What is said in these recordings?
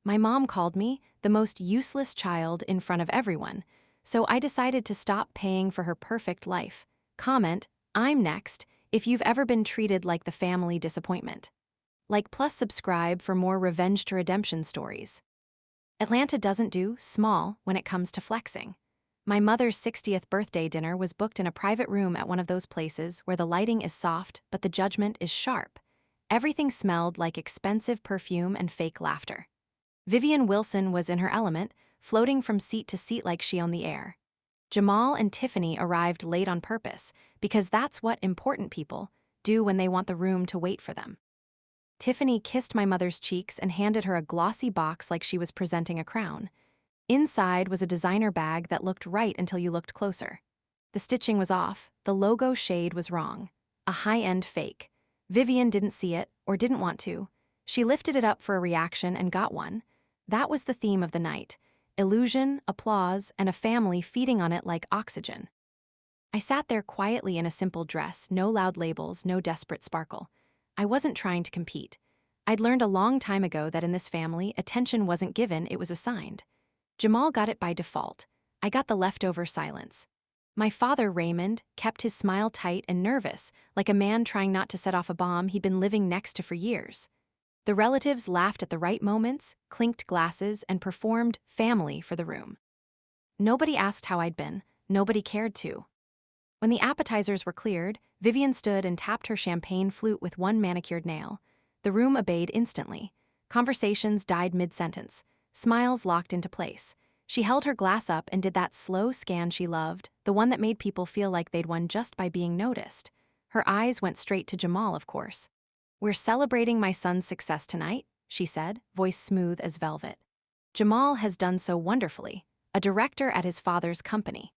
My mom called me the most useless child in front of everyone, so I decided to stop paying for her perfect life. Comment, I'm next, if you've ever been treated like the family disappointment. Like plus subscribe for more revenge to redemption stories. Atlanta doesn't do small when it comes to flexing. My mother's 60th birthday dinner was booked in a private room at one of those places where the lighting is soft but the judgment is sharp. Everything smelled like expensive perfume and fake laughter. Vivian Wilson was in her element, floating from seat to seat like she owned the air. Jamal and Tiffany arrived late on purpose, because that's what important people do when they want the room to wait for them. Tiffany kissed my mother's cheeks and handed her a glossy box like she was presenting a crown. Inside was a designer bag that looked right until you looked closer. The stitching was off, the logo shade was wrong. A high-end fake. Vivian didn't see it, or didn't want to. She lifted it up for a reaction and got one. That was the theme of the night. Illusion, applause, and a family feeding on it like oxygen. I sat there quietly in a simple dress, no loud labels, no desperate sparkle. I wasn't trying to compete. I'd learned a long time ago that in this family, attention wasn't given, it was assigned. Jamal got it by default. I got the leftover silence. My father, Raymond, kept his smile tight and nervous, like a man trying not to set off a bomb he'd been living next to for years. The relatives laughed at the right moments, clinked glasses, and performed family for the room. Nobody asked how I'd been. Nobody cared to. When the appetizers were cleared, Vivian stood and tapped her champagne flute with one manicured nail. The room obeyed instantly. Conversations died mid-sentence. Smiles locked into place. She held her glass up and did that slow scan she loved, the one that made people feel like they'd won just by being noticed. Her eyes went straight to Jamal, of course. "We're celebrating my son's success tonight," she said, voice smooth as velvet. "Jamal has done so wonderfully, a director at his father's company.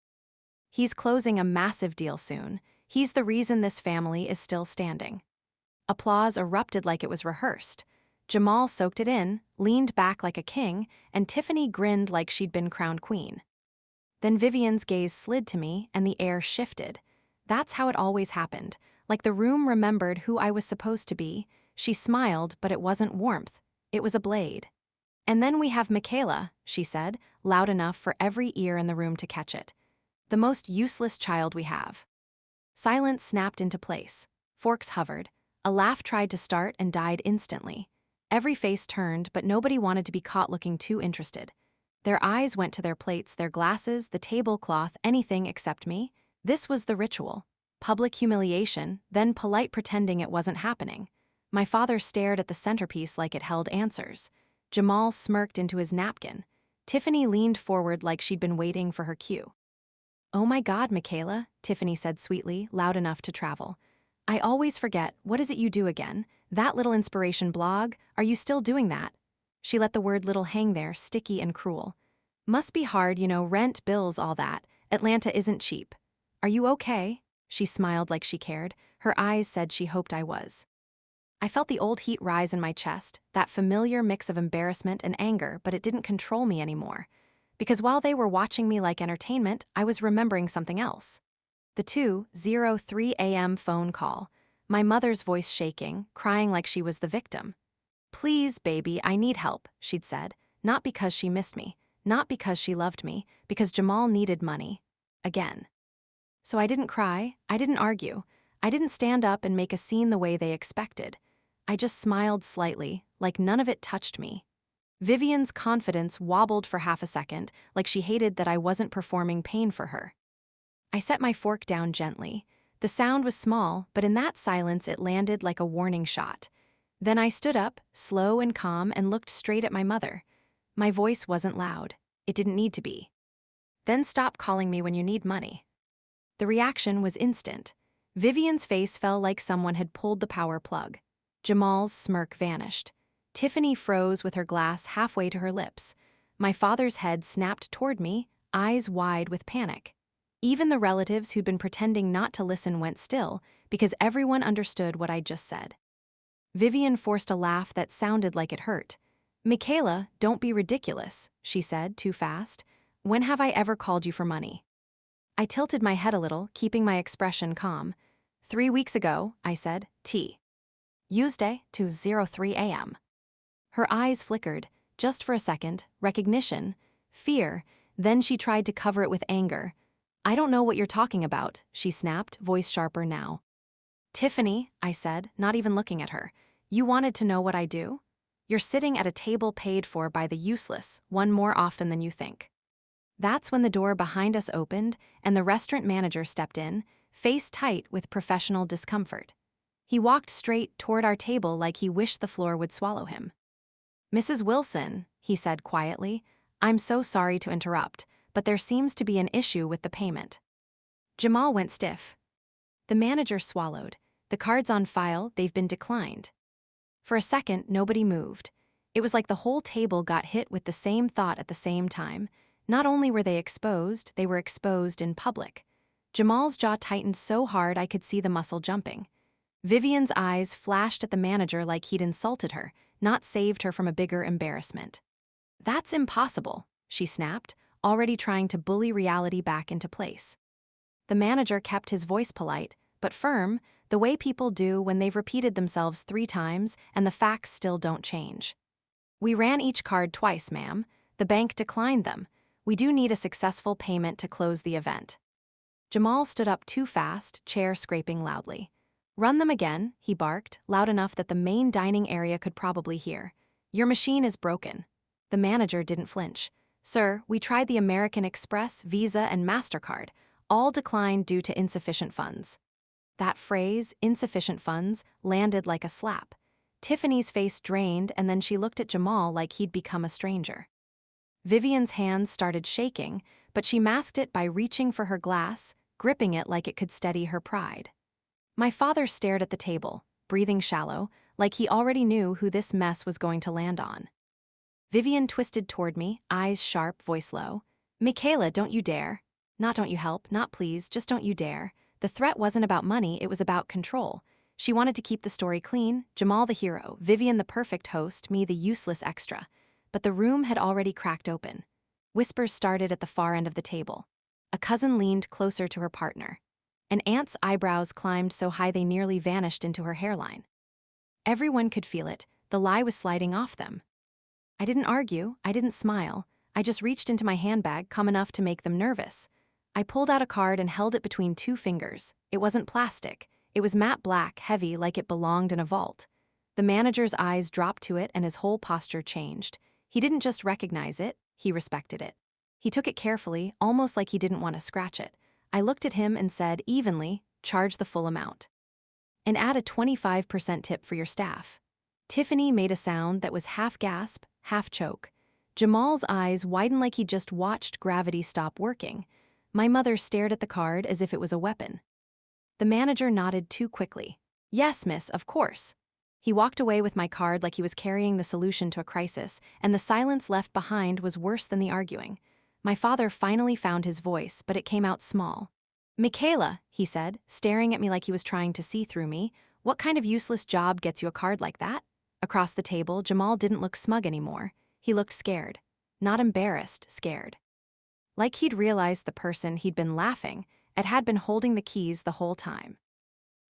He's closing a massive deal soon. He's the reason this family is still standing." Applause erupted like it was rehearsed. Jamal soaked it in, leaned back like a king, and Tiffany grinned like she'd been crowned queen. Then Vivian's gaze slid to me, and the air shifted. That's how it always happened. Like the room remembered who I was supposed to be. She smiled, but it wasn't warmth. It was a blade. "And then we have Michaela," she said, loud enough for every ear in the room to catch it. "The most useless child we have." Silence snapped into place. Forks hovered. A laugh tried to start and died instantly. Every face turned, but nobody wanted to be caught looking too interested. Their eyes went to their plates, their glasses, the tablecloth, anything except me. This was the ritual. Public humiliation, then polite pretending it wasn't happening. My father stared at the centerpiece like it held answers. Jamal smirked into his napkin. Tiffany leaned forward like she'd been waiting for her cue. "Oh my God, Michaela," Tiffany said sweetly, loud enough to travel. "I always forget, what is it you do again? That little inspiration blog, are you still doing that?" She let the word little hang there, sticky and cruel. "Must be hard, rent, bills, all that. Atlanta isn't cheap. Are you okay?" She smiled like she cared. Her eyes said she hoped I was. I felt the old heat rise in my chest, that familiar mix of embarrassment and anger, but it didn't control me anymore. Because while they were watching me like entertainment, I was remembering something else. The 2:03 a.m. phone call. My mother's voice shaking, crying like she was the victim. "Please, baby, I need help," she'd said. Not because she missed me, not because she loved me, because Jamal needed money. Again. So I didn't cry, I didn't argue, I didn't stand up and make a scene the way they expected. I just smiled slightly, like none of it touched me. Vivian's confidence wobbled for half a second, like she hated that I wasn't performing pain for her. I set my fork down gently. The sound was small, but in that silence it landed like a warning shot. Then I stood up, slow and calm, and looked straight at my mother. My voice wasn't loud. It didn't need to be. "Then stop calling me when you need money." The reaction was instant. Vivian's face fell like someone had pulled the power plug. Jamal's smirk vanished. Tiffany froze with her glass halfway to her lips. My father's head snapped toward me, eyes wide with panic. Even the relatives who'd been pretending not to listen went still, because everyone understood what I'd just said. Vivian forced a laugh that sounded like it hurt. "Michaela, don't be ridiculous," she said, too fast. "When have I ever called you for money?" I tilted my head a little, keeping my expression calm. 3 weeks ago," I said, Tuesday, 2:03 a.m. Her eyes flickered. just for a second, recognition, fear, then she tried to cover it with anger. I don't know what you're talking about, she snapped, voice sharper now. Tiffany, I said, not even looking at her, you wanted to know what I do? You're sitting at a table paid for by the useless, one more often than you think. That's when the door behind us opened and the restaurant manager stepped in, face tight with professional discomfort. He walked straight toward our table like he wished the floor would swallow him. Mrs. Wilson, he said quietly, I'm so sorry to interrupt, but there seems to be an issue with the payment. Jamal went stiff. The manager swallowed. The cards on file, they've been declined. For a second, nobody moved. It was like the whole table got hit with the same thought at the same time. Not only were they were exposed in public. Jamal's jaw tightened so hard I could see the muscle jumping. Vivian's eyes flashed at the manager like he'd insulted her, not saved her from a bigger embarrassment. That's impossible, she snapped, already trying to bully reality back into place. The manager kept his voice polite, but firm, the way people do when they've repeated themselves 3 times and the facts still don't change. We ran each card twice, ma'am. The bank declined them. We do need a successful payment to close the event. Jamal stood up too fast, chair scraping loudly. Run them again, he barked, loud enough that the main dining area could probably hear. Your machine is broken. The manager didn't flinch. Sir, we tried the American Express, Visa, and MasterCard. All declined due to insufficient funds. That phrase, insufficient funds, landed like a slap. Tiffany's face drained and then she looked at Jamal like he'd become a stranger. Vivian's hands started shaking, but she masked it by reaching for her glass, gripping it like it could steady her pride. My father stared at the table, breathing shallow, like he already knew who this mess was going to land on. Vivian twisted toward me, eyes sharp, voice low. Michaela, don't you dare. Not don't you help, not please, just don't you dare. The threat wasn't about money, it was about control. She wanted to keep the story clean, Jamal the hero, Vivian the perfect host, me the useless extra. But the room had already cracked open. Whispers started at the far end of the table. A cousin leaned closer to her partner. An aunt's eyebrows climbed so high they nearly vanished into her hairline. Everyone could feel it, the lie was sliding off them. I didn't argue, I didn't smile, I just reached into my handbag, calm enough to make them nervous. I pulled out a card and held it between 2 fingers. It wasn't plastic. It was matte black, heavy, like it belonged in a vault. The manager's eyes dropped to it and his whole posture changed. He didn't just recognize it, he respected it. He took it carefully, almost like he didn't want to scratch it. I looked at him and said, evenly, charge the full amount. And add a 25% tip for your staff. Tiffany made a sound that was half gasp, half choke. Jamal's eyes widened like he'd just watched gravity stop working. My mother stared at the card as if it was a weapon. The manager nodded too quickly. Yes, miss, of course. He walked away with my card like he was carrying the solution to a crisis, and the silence left behind was worse than the arguing. My father finally found his voice, but it came out small. Michaela, he said, staring at me like he was trying to see through me, what kind of useless job gets you a card like that? Across the table, Jamal didn't look smug anymore. He looked scared. Not embarrassed, scared. Like he'd realized the person he'd been laughing at had been holding the keys the whole time.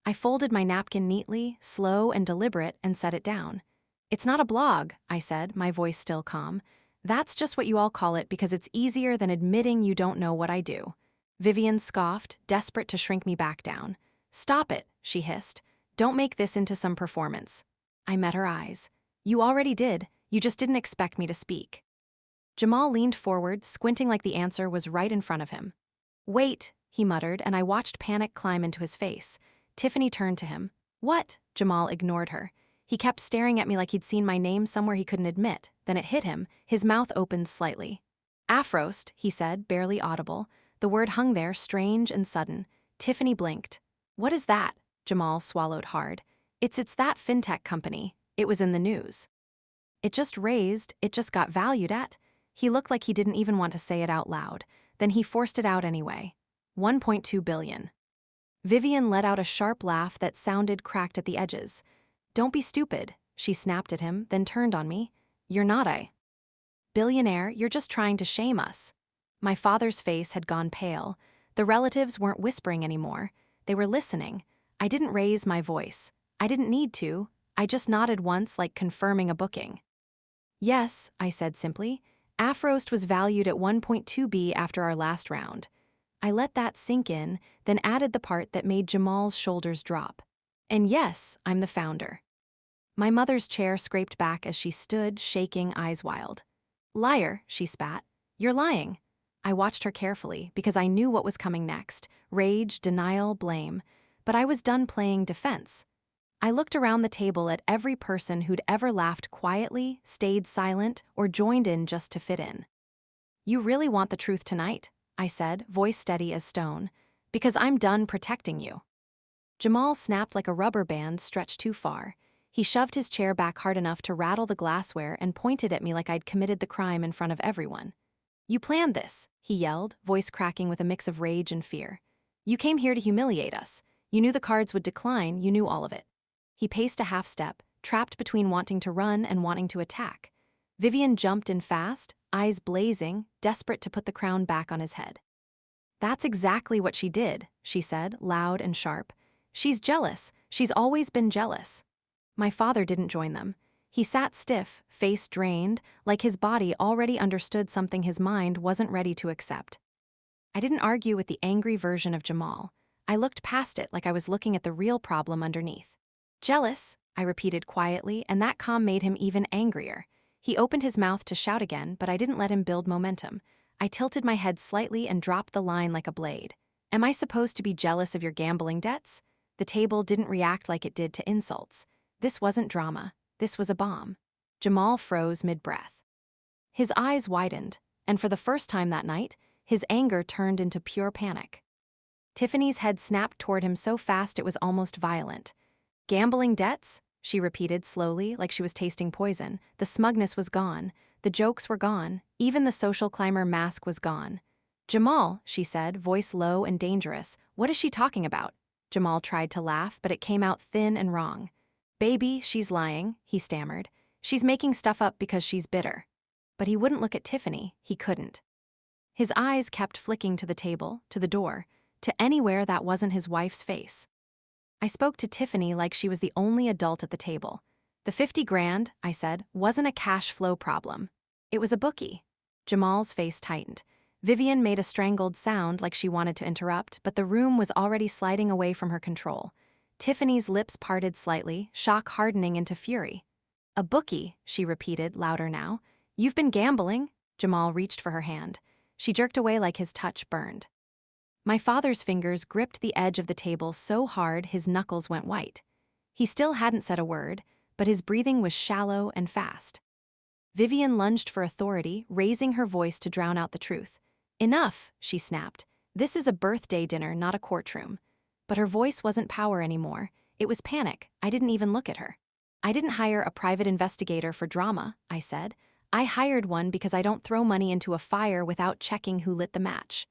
I folded my napkin neatly, slow and deliberate, and set it down. It's not a blog, I said, my voice still calm. That's just what you all call it because it's easier than admitting you don't know what I do. Vivian scoffed, desperate to shrink me back down. Stop it, she hissed. Don't make this into some performance. I met her eyes. You already did, you just didn't expect me to speak. Jamal leaned forward, squinting like the answer was right in front of him. Wait, he muttered, and I watched panic climb into his face. Tiffany turned to him. What? Jamal ignored her. He kept staring at me like he'd seen my name somewhere he couldn't admit. Then it hit him. His mouth opened slightly. Afrost, he said, barely audible. The word hung there, strange and sudden. Tiffany blinked. What is that? Jamal swallowed hard. It's that fintech company. It was in the news. It just got valued at. He looked like he didn't even want to say it out loud. Then he forced it out anyway. 1.2 billion. Vivian let out a sharp laugh that sounded cracked at the edges. Don't be stupid, she snapped at him, then turned on me. You're not a billionaire, you're just trying to shame us. My father's face had gone pale. The relatives weren't whispering anymore. They were listening. I didn't raise my voice. I didn't need to. I just nodded once like confirming a booking. Yes, I said simply. Afroast was valued at 1.2B after our last round. I let that sink in, then added the part that made Jamal's shoulders drop. And yes, I'm the founder. My mother's chair scraped back as she stood, shaking, eyes wild. Liar, she spat. You're lying. I watched her carefully because I knew what was coming next: rage, denial, blame. But I was done playing defense. I looked around the table at every person who'd ever laughed quietly, stayed silent, or joined in just to fit in. You really want the truth tonight? I said, voice steady as stone. Because I'm done protecting you. Jamal snapped like a rubber band stretched too far. He shoved his chair back hard enough to rattle the glassware and pointed at me like I'd committed the crime in front of everyone. You planned this, he yelled, voice cracking with a mix of rage and fear. You came here to humiliate us. You knew the cards would decline, you knew all of it. He paced a half step, trapped between wanting to run and wanting to attack. Vivian jumped in fast, eyes blazing, desperate to put the crown back on his head. That's exactly what she did, she said, loud and sharp. She's jealous. She's always been jealous. My father didn't join them. He sat stiff, face drained, like his body already understood something his mind wasn't ready to accept. I didn't argue with the angry version of Jamal. I looked past it like I was looking at the real problem underneath. Jealous, I repeated quietly, and that calm made him even angrier. He opened his mouth to shout again, but I didn't let him build momentum. I tilted my head slightly and dropped the line like a blade. Am I supposed to be jealous of your gambling debts? The table didn't react like it did to insults. This wasn't drama. This was a bomb. Jamal froze mid-breath. His eyes widened, and for the first time that night, his anger turned into pure panic. Tiffany's head snapped toward him so fast it was almost violent. Gambling debts? She repeated slowly, like she was tasting poison. The smugness was gone. The jokes were gone. Even the social climber mask was gone. Jamal, she said, voice low and dangerous. What is she talking about? Jamal tried to laugh, but it came out thin and wrong. Baby, she's lying, he stammered. She's making stuff up because she's bitter. But he wouldn't look at Tiffany. He couldn't. His eyes kept flicking to the table, to the door, to anywhere that wasn't his wife's face. I spoke to Tiffany like she was the only adult at the table. The 50 grand, I said, wasn't a cash flow problem. It was a bookie. Jamal's face tightened. Vivian made a strangled sound like she wanted to interrupt, but the room was already sliding away from her control. Tiffany's lips parted slightly, shock hardening into fury. A bookie, she repeated, louder now. You've been gambling? Jamal reached for her hand. She jerked away like his touch burned. My father's fingers gripped the edge of the table so hard his knuckles went white. He still hadn't said a word, but his breathing was shallow and fast. Vivian lunged for authority, raising her voice to drown out the truth. Enough, she snapped. This is a birthday dinner, not a courtroom. But her voice wasn't power anymore. It was panic. I didn't even look at her. I didn't hire a private investigator for drama, I said. I hired one because I don't throw money into a fire without checking who lit the match.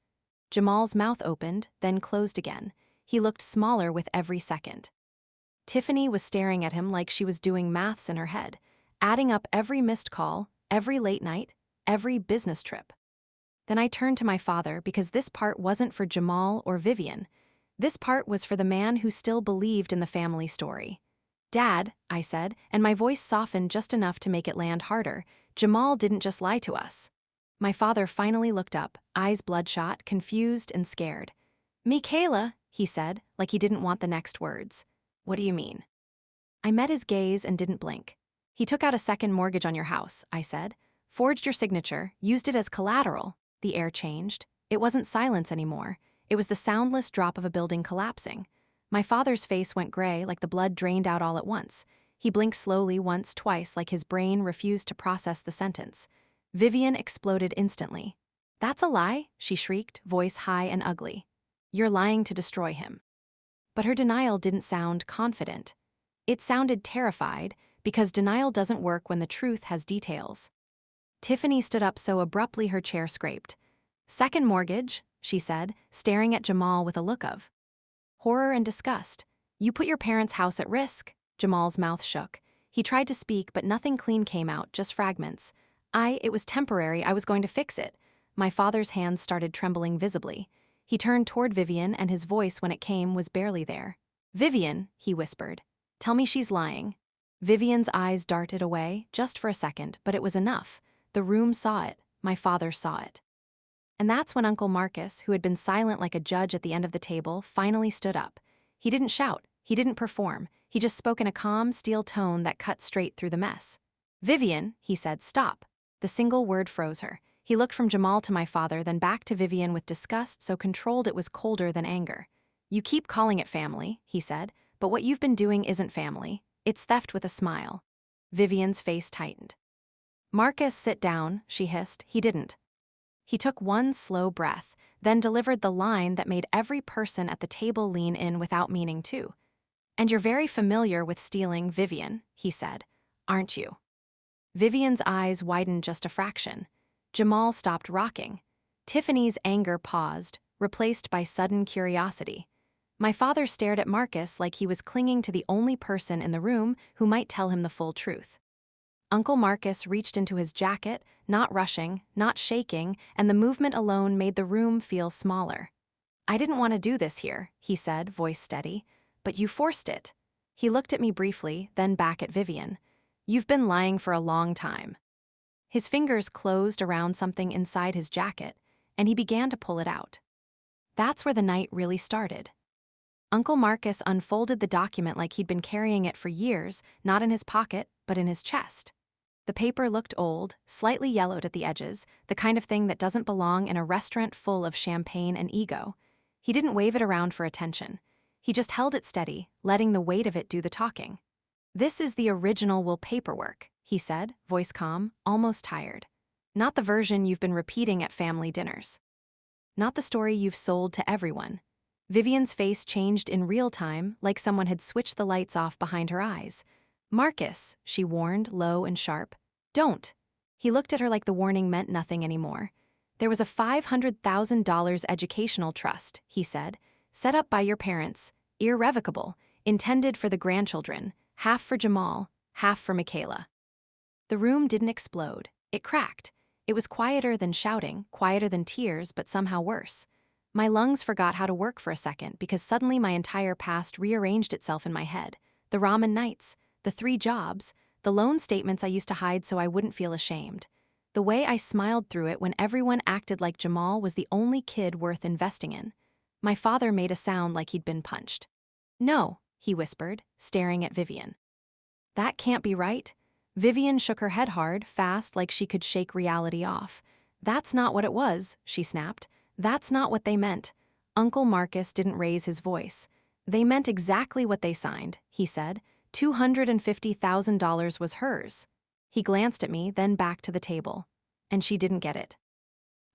Jamal's mouth opened, then closed again. He looked smaller with every second. Tiffany was staring at him like she was doing maths in her head, adding up every missed call, every late night, every business trip. Then I turned to my father because this part wasn't for Jamal or Vivian. This part was for the man who still believed in the family story. Dad, I said, and my voice softened just enough to make it land harder, Jamal didn't just lie to us. My father finally looked up, eyes bloodshot, confused and scared. Michaela, he said, like he didn't want the next words. What do you mean? I met his gaze and didn't blink. He took out a second mortgage on your house, I said. Forged your signature, used it as collateral. The air changed. It wasn't silence anymore. It was the soundless drop of a building collapsing. My father's face went gray like the blood drained out all at once. He blinked slowly once, twice, like his brain refused to process the sentence. Vivian exploded instantly. That's a lie, she shrieked, voice high and ugly. You're lying to destroy him. But her denial didn't sound confident. It sounded terrified, because denial doesn't work when the truth has details. Tiffany stood up so abruptly her chair scraped. Second mortgage, she said, staring at Jamal with a look of horror and disgust. You put your parents' house at risk. Jamal's mouth shook. He tried to speak, but nothing clean came out, just fragments. It was temporary, I was going to fix it. My father's hands started trembling visibly. He turned toward Vivian, and his voice, when it came, was barely there. Vivian, he whispered. Tell me she's lying. Vivian's eyes darted away, just for a second, but it was enough. The room saw it. My father saw it. And that's when Uncle Marcus, who had been silent like a judge at the end of the table, finally stood up. He didn't shout. He didn't perform. He just spoke in a calm, steel tone that cut straight through the mess. "Vivian," he said, "stop." The single word froze her. He looked from Jamal to my father, then back to Vivian with disgust so controlled it was colder than anger. "You keep calling it family," he said, "but what you've been doing isn't family. It's theft with a smile." Vivian's face tightened. "Marcus, sit down," she hissed. He didn't. He took one slow breath, then delivered the line that made every person at the table lean in without meaning to. "And you're very familiar with stealing, Vivian," he said, "aren't you?" Vivian's eyes widened just a fraction. Jamal stopped rocking. Tiffany's anger paused, replaced by sudden curiosity. My father stared at Marcus like he was clinging to the only person in the room who might tell him the full truth. Uncle Marcus reached into his jacket, not rushing, not shaking, and the movement alone made the room feel smaller. "I didn't want to do this here," he said, voice steady, "but you forced it." He looked at me briefly, then back at Vivian. "You've been lying for a long time." His fingers closed around something inside his jacket, and he began to pull it out. That's where the night really started. Uncle Marcus unfolded the document like he'd been carrying it for years, not in his pocket, but in his chest. The paper looked old, slightly yellowed at the edges, the kind of thing that doesn't belong in a restaurant full of champagne and ego. He didn't wave it around for attention. He just held it steady, letting the weight of it do the talking. "This is the original will paperwork," he said, voice calm, almost tired. "Not the version you've been repeating at family dinners. Not the story you've sold to everyone." Vivian's face changed in real time, like someone had switched the lights off behind her eyes. "Marcus," she warned, low and sharp. "Don't." He looked at her like the warning meant nothing anymore. "There was a $500,000 educational trust," he said, "set up by your parents, irrevocable, intended for the grandchildren, half for Jamal, half for Michaela." The room didn't explode. It cracked. It was quieter than shouting, quieter than tears, but somehow worse. My lungs forgot how to work for a second because suddenly my entire past rearranged itself in my head. The ramen nights, the 3 jobs, the loan statements I used to hide so I wouldn't feel ashamed. The way I smiled through it when everyone acted like Jamal was the only kid worth investing in. My father made a sound like he'd been punched. "No," he whispered, staring at Vivian. "That can't be right." Vivian shook her head hard, fast, like she could shake reality off. "That's not what it was," she snapped. "That's not what they meant." Uncle Marcus didn't raise his voice. "They meant exactly what they signed," he said. $250,000 was hers. He glanced at me, then back to the table. And she didn't get it.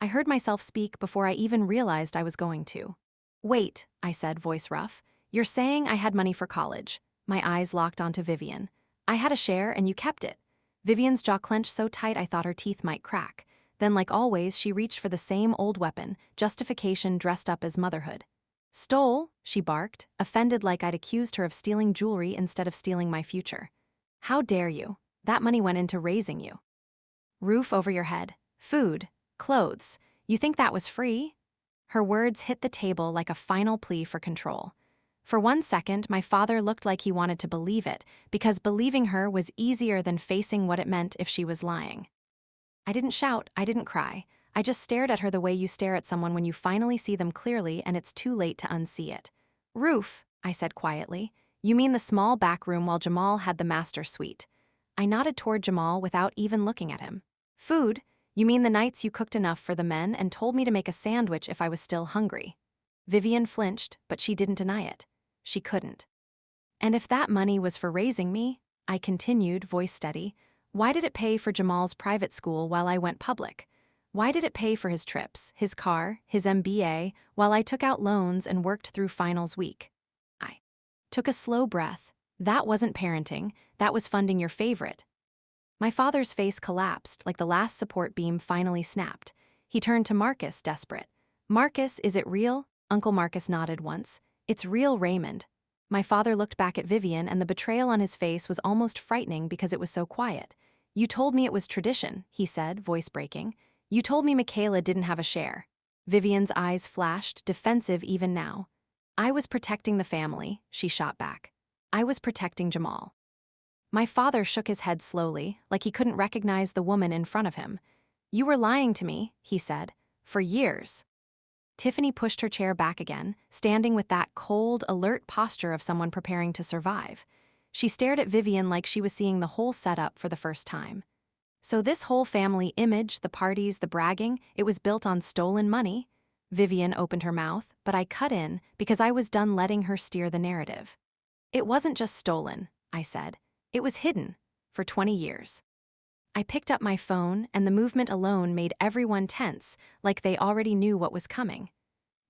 I heard myself speak before I even realized I was going to. "Wait," I said, voice rough. "You're saying I had money for college." My eyes locked onto Vivian. "I had a share and you kept it." Vivian's jaw clenched so tight I thought her teeth might crack. Then, like always, she reached for the same old weapon, justification dressed up as motherhood. "Stole?" she barked, offended like I'd accused her of stealing jewelry instead of stealing my future. "How dare you? That money went into raising you. Roof over your head, food, clothes. You think that was free?" Her words hit the table like a final plea for control. For one second, my father looked like he wanted to believe it, because believing her was easier than facing what it meant if she was lying. I didn't shout, I didn't cry. I just stared at her the way you stare at someone when you finally see them clearly and it's too late to unsee it. "Roof," I said quietly. "You mean the small back room while Jamal had the master suite." I nodded toward Jamal without even looking at him. "Food, you mean the nights you cooked enough for the men and told me to make a sandwich if I was still hungry." Vivian flinched, but she didn't deny it. She couldn't. "And if that money was for raising me," I continued, voice steady, "why did it pay for Jamal's private school while I went public? Why did it pay for his trips, his car, his MBA, while I took out loans and worked through finals week?" I took a slow breath. That wasn't parenting, that was funding your favorite. My father's face collapsed like the last support beam finally snapped. He turned to Marcus, desperate. "Marcus, is it real?" Uncle Marcus nodded once. "It's real, Raymond." My father looked back at Vivian, and the betrayal on his face was almost frightening because it was so quiet. "You told me it was tradition," he said, voice breaking. "You told me Michaela didn't have a share." Vivian's eyes flashed, defensive even now. "I was protecting the family," she shot back. "I was protecting Jamal." My father shook his head slowly, like he couldn't recognize the woman in front of him. You were lying to me, he said, for years. Tiffany pushed her chair back again, standing with that cold, alert posture of someone preparing to survive. She stared at Vivian like she was seeing the whole setup for the first time. So this whole family image, the parties, the bragging, it was built on stolen money? Vivian opened her mouth, but I cut in because I was done letting her steer the narrative. It wasn't just stolen, I said. It was hidden for 20 years. I picked up my phone, and the movement alone made everyone tense, like they already knew what was coming.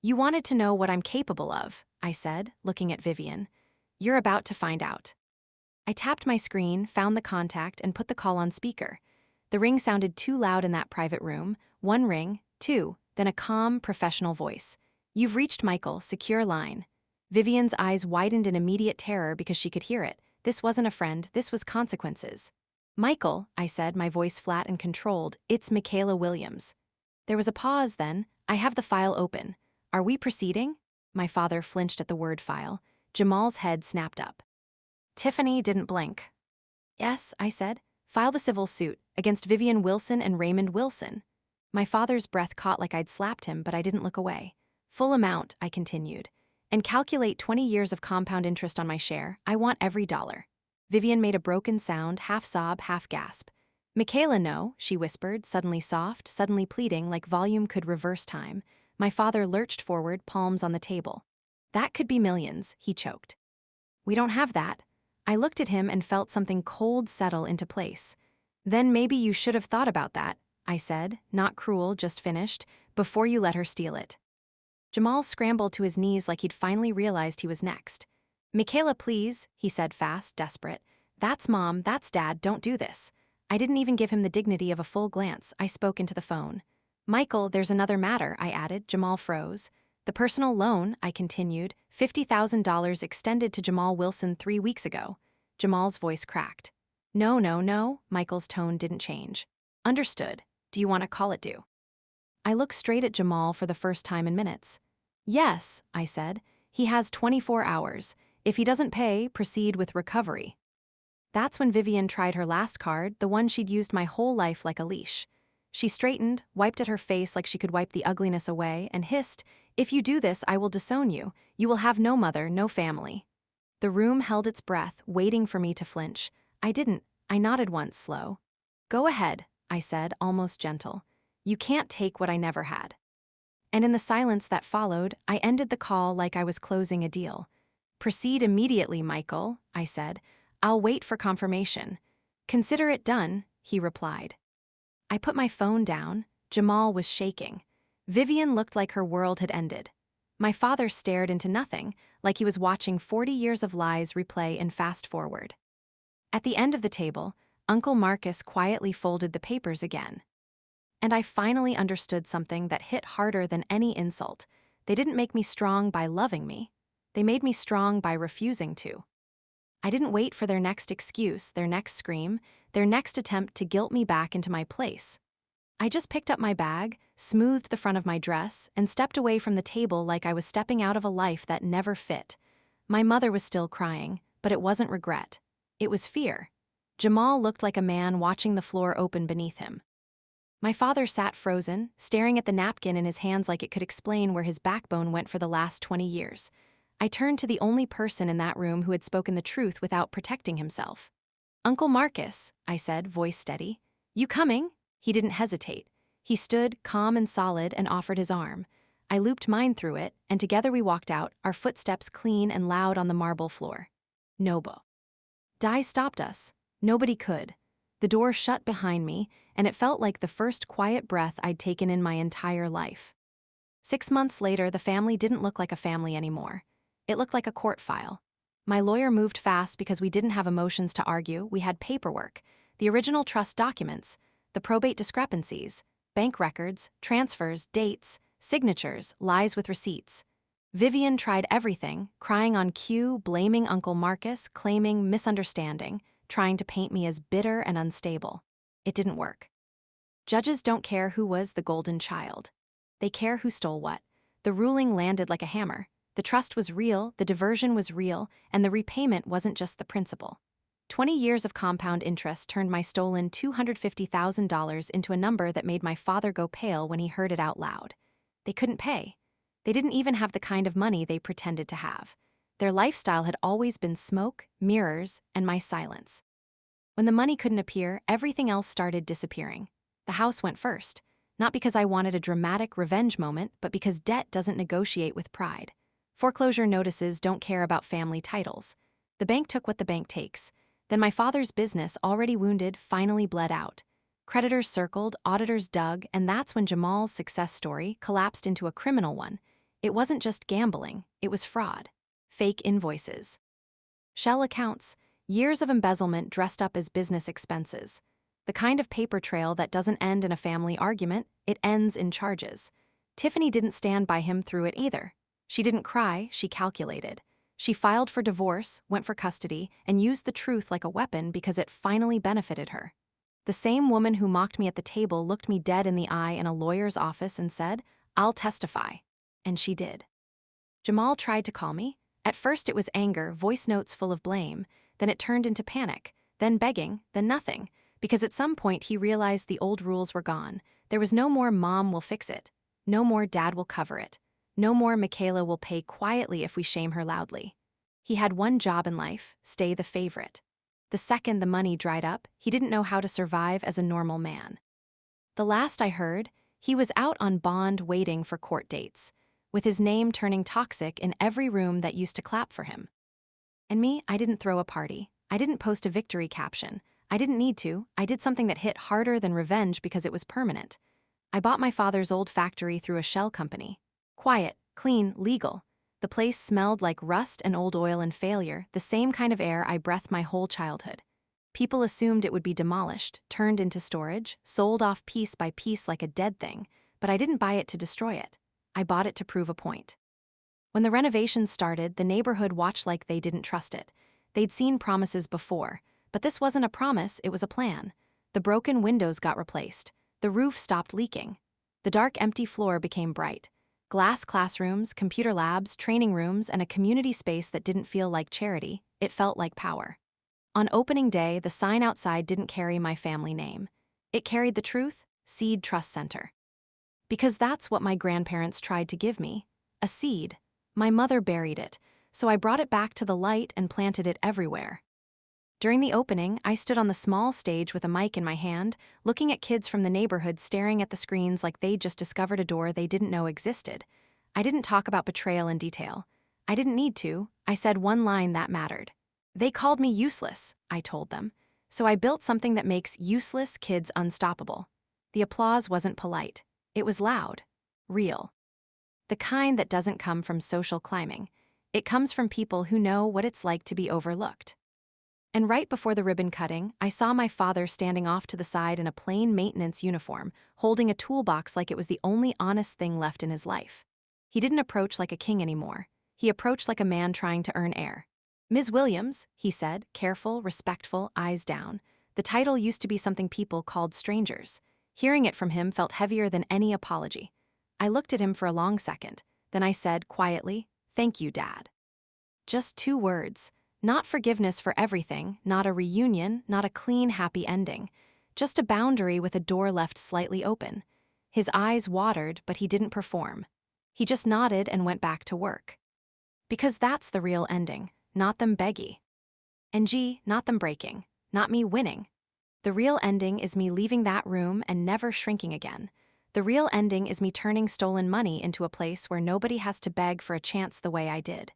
You wanted to know what I'm capable of, I said, looking at Vivian. You're about to find out. I tapped my screen, found the contact, and put the call on speaker. The ring sounded too loud in that private room. One ring, two, then a calm, professional voice. You've reached Michael, secure line. Vivian's eyes widened in immediate terror because she could hear it. This wasn't a friend, this was consequences. Michael, I said, my voice flat and controlled, it's Michaela Williams. There was a pause then. I have the file open. Are we proceeding? My father flinched at the word file. Jamal's head snapped up. Tiffany didn't blink. Yes, I said. File the civil suit against Vivian Wilson and Raymond Wilson. My father's breath caught like I'd slapped him, but I didn't look away. Full amount, I continued. And calculate 20 years of compound interest on my share. I want every dollar. Vivian made a broken sound, half sob, half gasp. Michaela, no, she whispered, suddenly soft, suddenly pleading like volume could reverse time. My father lurched forward, palms on the table. That could be millions, he choked. We don't have that. I looked at him and felt something cold settle into place. Then maybe you should have thought about that, I said, not cruel, just finished, before you let her steal it. Jamal scrambled to his knees like he'd finally realized he was next. Michaela, please, he said fast, desperate. That's Mom, that's Dad, don't do this. I didn't even give him the dignity of a full glance. I spoke into the phone. Michael, there's another matter, I added. Jamal froze. The personal loan, I continued, $50,000 extended to Jamal Wilson 3 weeks ago. Jamal's voice cracked. No, no, no, Michael's tone didn't change. Understood. Do you want to call it due? I looked straight at Jamal for the first time in minutes. Yes, I said. He has 24 hours. If he doesn't pay, proceed with recovery. That's when Vivian tried her last card, the one she'd used my whole life like a leash. She straightened, wiped at her face like she could wipe the ugliness away, and hissed, If you do this, I will disown you. You will have no mother, no family. The room held its breath, waiting for me to flinch. I didn't. I nodded once, slow. Go ahead, I said, almost gentle. You can't take what I never had. And in the silence that followed, I ended the call like I was closing a deal. Proceed immediately, Michael, I said. I'll wait for confirmation. Consider it done, he replied. I put my phone down. Jamal was shaking. Vivian looked like her world had ended. My father stared into nothing, like he was watching 40 years of lies replay in fast forward. At the end of the table, Uncle Marcus quietly folded the papers again. And I finally understood something that hit harder than any insult. They didn't make me strong by loving me. They made me strong by refusing to. I didn't wait for their next excuse, their next scream, their next attempt to guilt me back into my place. I just picked up my bag, smoothed the front of my dress, and stepped away from the table like I was stepping out of a life that never fit. My mother was still crying, but it wasn't regret. It was fear. Jamal looked like a man watching the floor open beneath him. My father sat frozen, staring at the napkin in his hands like it could explain where his backbone went for the last 20 years. I turned to the only person in that room who had spoken the truth without protecting himself. Uncle Marcus, I said, voice steady. You coming? He didn't hesitate. He stood, calm and solid, and offered his arm. I looped mine through it, and together we walked out, our footsteps clean and loud on the marble floor. Nobo. Di stopped us. Nobody could. The door shut behind me, and it felt like the first quiet breath I'd taken in my entire life. 6 months later, the family didn't look like a family anymore. It looked like a court file. My lawyer moved fast because we didn't have emotions to argue. We had paperwork, the original trust documents, the probate discrepancies, bank records, transfers, dates, signatures, lies with receipts. Vivian tried everything, crying on cue, blaming Uncle Marcus, claiming misunderstanding, trying to paint me as bitter and unstable. It didn't work. Judges don't care who was the golden child. They care who stole what. The ruling landed like a hammer. The trust was real, the diversion was real, and the repayment wasn't just the principal. 20 years of compound interest turned my stolen $250,000 into a number that made my father go pale when he heard it out loud. They couldn't pay. They didn't even have the kind of money they pretended to have. Their lifestyle had always been smoke, mirrors, and my silence. When the money couldn't appear, everything else started disappearing. The house went first, not because I wanted a dramatic revenge moment, but because debt doesn't negotiate with pride. Foreclosure notices don't care about family titles. The bank took what the bank takes. Then my father's business, already wounded, finally bled out. Creditors circled, auditors dug, and that's when Jamal's success story collapsed into a criminal one. It wasn't just gambling, it was fraud. Fake invoices. Shell accounts, years of embezzlement dressed up as business expenses. The kind of paper trail that doesn't end in a family argument, it ends in charges. Tiffany didn't stand by him through it either. She didn't cry, she calculated. She filed for divorce, went for custody, and used the truth like a weapon because it finally benefited her. The same woman who mocked me at the table looked me dead in the eye in a lawyer's office and said, "I'll testify." And she did. Jamal tried to call me. At first it was anger, voice notes full of blame. Then it turned into panic, then begging, then nothing. Because at some point he realized the old rules were gone. There was no more mom will fix it. No more dad will cover it. No more Michaela will pay quietly if we shame her loudly. He had one job in life, stay the favorite. The second the money dried up, he didn't know how to survive as a normal man. The last I heard, he was out on bond waiting for court dates, with his name turning toxic in every room that used to clap for him. And me, I didn't throw a party. I didn't post a victory caption. I didn't need to. I did something that hit harder than revenge because it was permanent. I bought my father's old factory through a shell company. Quiet, clean, legal. The place smelled like rust and old oil and failure, the same kind of air I breathed my whole childhood. People assumed it would be demolished, turned into storage, sold off piece by piece like a dead thing, but I didn't buy it to destroy it. I bought it to prove a point. When the renovations started, the neighborhood watched like they didn't trust it. They'd seen promises before, but this wasn't a promise, it was a plan. The broken windows got replaced. The roof stopped leaking. The dark, empty floor became bright. Glass classrooms, computer labs, training rooms, and a community space that didn't feel like charity, it felt like power. On opening day, the sign outside didn't carry my family name. It carried the truth, Seed Trust Center. Because that's what my grandparents tried to give me, a seed. My mother buried it, so I brought it back to the light and planted it everywhere. During the opening, I stood on the small stage with a mic in my hand, looking at kids from the neighborhood staring at the screens like they'd just discovered a door they didn't know existed. I didn't talk about betrayal in detail. I didn't need to. I said one line that mattered. They called me useless, I told them. So I built something that makes useless kids unstoppable. The applause wasn't polite. It was loud. Real. The kind that doesn't come from social climbing. It comes from people who know what it's like to be overlooked. And right before the ribbon cutting, I saw my father standing off to the side in a plain maintenance uniform, holding a toolbox like it was the only honest thing left in his life. He didn't approach like a king anymore. He approached like a man trying to earn air. "Ms. Williams," he said, careful, respectful, eyes down. The title used to be something people called strangers. Hearing it from him felt heavier than any apology. I looked at him for a long second. Then I said, quietly, "Thank you, Dad." Just 2 words. Not forgiveness for everything, not a reunion, not a clean, happy ending. Just a boundary with a door left slightly open. His eyes watered, but he didn't perform. He just nodded and went back to work. Because that's the real ending, not them begging. And not them breaking, not me winning. The real ending is me leaving that room and never shrinking again. The real ending is me turning stolen money into a place where nobody has to beg for a chance the way I did.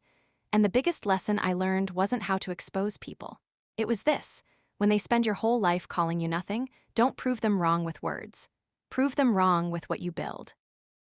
And the biggest lesson I learned wasn't how to expose people. It was this: when they spend your whole life calling you nothing, don't prove them wrong with words. Prove them wrong with what you build.